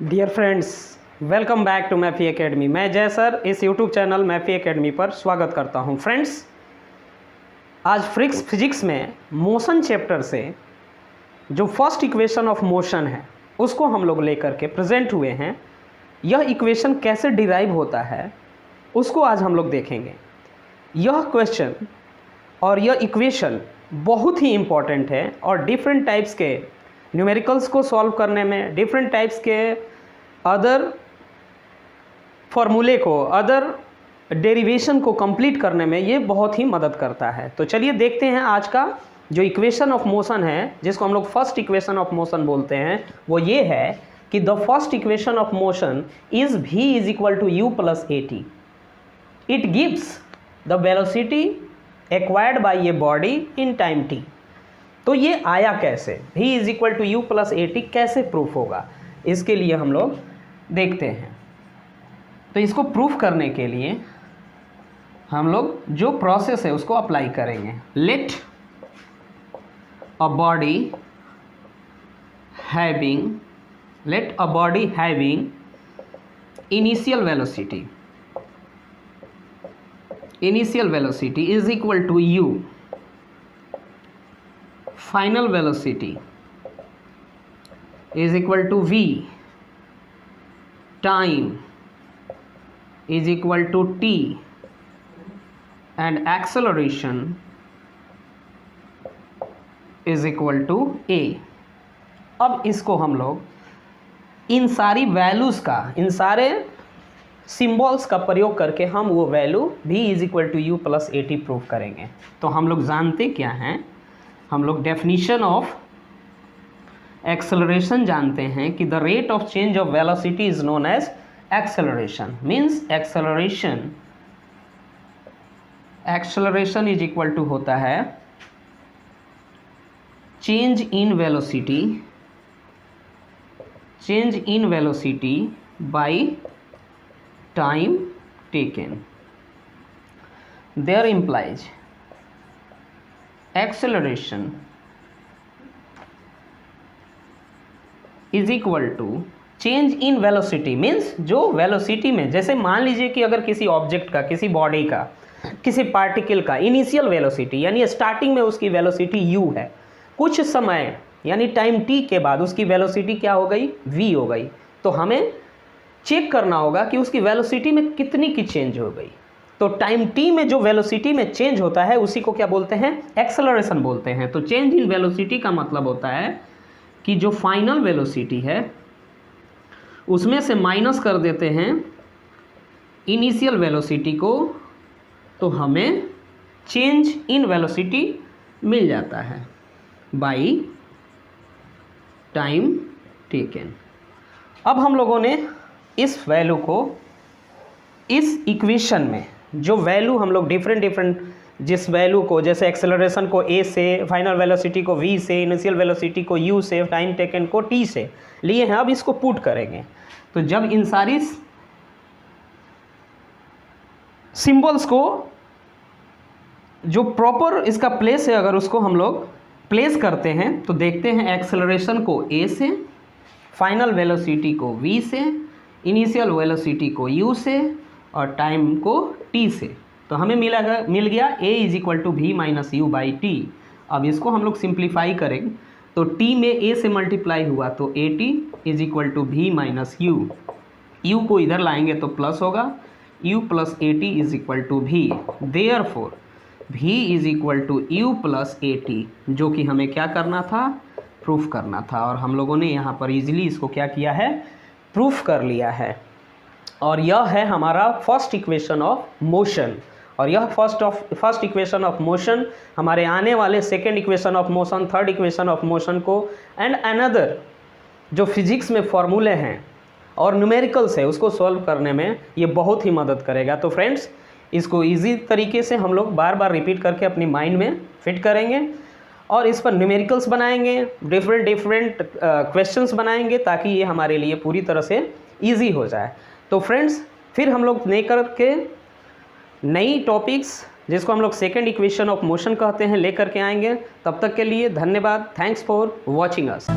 Dear friends, welcome back to मैफी academy. मैं Jay sir इस यूट्यूब चैनल मैफी एकेडमी पर स्वागत करता हूं। फ्रेंड्स, आज फिजिक्स में मोशन चैप्टर से जो फर्स्ट इक्वेशन ऑफ मोशन है उसको हम लोग लेकर के प्रेजेंट हुए हैं। यह इक्वेशन कैसे डिराइव होता है उसको आज हम लोग देखेंगे। यह क्वेश्चन और यह इक्वेशन बहुत ही इम्पॉर्टेंट है और डिफरेंट टाइप्स के न्यूमेरिकल्स को सॉल्व करने में, डिफरेंट टाइप्स के अदर फॉर्मूले को, अदर डेरिवेशन को कंप्लीट करने में ये बहुत ही मदद करता है। तो चलिए देखते हैं आज का जो इक्वेशन ऑफ मोशन है, जिसको हम लोग फर्स्ट इक्वेशन ऑफ मोशन बोलते हैं, वो ये है कि the first equation of motion is v is equal to u plus a t. It gives the velocity acquired by a body in time t। तो ये आया कैसे, v is equal to u plus a t कैसे proof होगा, इसके लिए हम लोग देखते हैं। तो इसको प्रूफ करने के लिए हम लोग जो प्रोसेस है उसको अप्लाई करेंगे। Let a body having initial velocity is equal to u, final velocity is equal to v, time is equal to t, and acceleration is equal to a। अब इसको हम लोग इन सारी वैल्यूज़ का, इन सारे सिंबल्स का प्रयोग करके हम वो value v is equal to u plus a t prove करेंगे। तो हम लोग जानते क्या हैं, हम लोग डेफिनेशन ऑफ एक्सेलरेशन जानते हैं कि the rate of change of velocity is known as acceleration. Means acceleration is equal to होता है change in velocity by time taken. There implies acceleration is equal to change in velocity. Means जो velocity में, जैसे मान लीजिए कि अगर किसी ऑब्जेक्ट का, किसी बॉडी का, किसी पार्टिकल का इनिशियल वेलोसिटी यानी स्टार्टिंग में उसकी वेलोसिटी u है, कुछ समय यानी टाइम t के बाद उसकी वेलोसिटी क्या हो गई, v हो गई। तो हमें चेक करना होगा कि उसकी वेलोसिटी में कितनी की चेंज हो गई। तो टाइम t में जो वेलोसिटी में चेंज होता है उसी को क्या बोलते हैं, एक्सेलरेशन बोलते हैं। तो चेंज इन वेलोसिटी का मतलब होता है कि जो फाइनल वेलोसिटी है उसमें से माइनस कर देते हैं इनिशियल वेलोसिटी को, तो हमें चेंज इन वेलोसिटी मिल जाता है बाय टाइम टेकन। अब हम लोगों ने इस वैल्यू को इस इक्वेशन में, जो वैल्यू हम लोग डिफरेंट जिस वैल्यू को, जैसे एक्सेलरेशन को a से, फाइनल वेलोसिटी को v से, इनिशियल वेलोसिटी को u से, टाइम टेकन को t से लिए हैं, अब इसको पुट करेंगे। तो जब इन सारी सिंबल्स को, जो प्रॉपर इसका प्लेस है, अगर उसको हम लोग प्लेस करते हैं तो देखते हैं एक्सेलरेशन को a से, फाइनल वेलोसिटी को v से, इनिशियल वेलोसिटी को u से और टाइम को t से। तो हमें मिल गया a is equal to v minus u by t. अब इसको हम लोग सिंप्लीफाई करेंगे तो t में a से मल्टीप्लाई हुआ तो a t is equal to v minus u, u को इधर लाएंगे तो प्लस होगा, u plus a t is equal to v। Therefore v is equal to u plus a t, जो कि हमें क्या करना था, प्रूफ करना था। और हम लोगों ने यहाँ पर इजीली इसको क्या किया है, प्रूफ कर लिया है। और यह है हमारा फर्स्ट इक्वेशन ऑफ मोशन। और यह फर्स्ट इक्वेशन ऑफ मोशन हमारे आने वाले second equation of motion, third equation of motion को एंड अनदर जो फिजिक्स में फॉर्मूले हैं और न्यूमेरिकल्स है उसको सॉल्व करने में ये बहुत ही मदद करेगा। तो फ्रेंड्स, इसको इजी तरीके से हम लोग बार बार रिपीट करके अपनी माइंड में फिट करेंगे और इस पर न्यूमेरिकल्स बनाएंगे, डिफरेंट क्वेश्चंस बनाएंगे, ताकि ये हमारे लिए पूरी तरह से ईजी हो जाए। तो फ्रेंड्स, फिर हम लोग नई टॉपिक्स जिसको हम लोग सेकेंड इक्वेशन ऑफ मोशन कहते हैं लेकर के आएंगे। तब तक के लिए धन्यवाद। Thanks for watching us.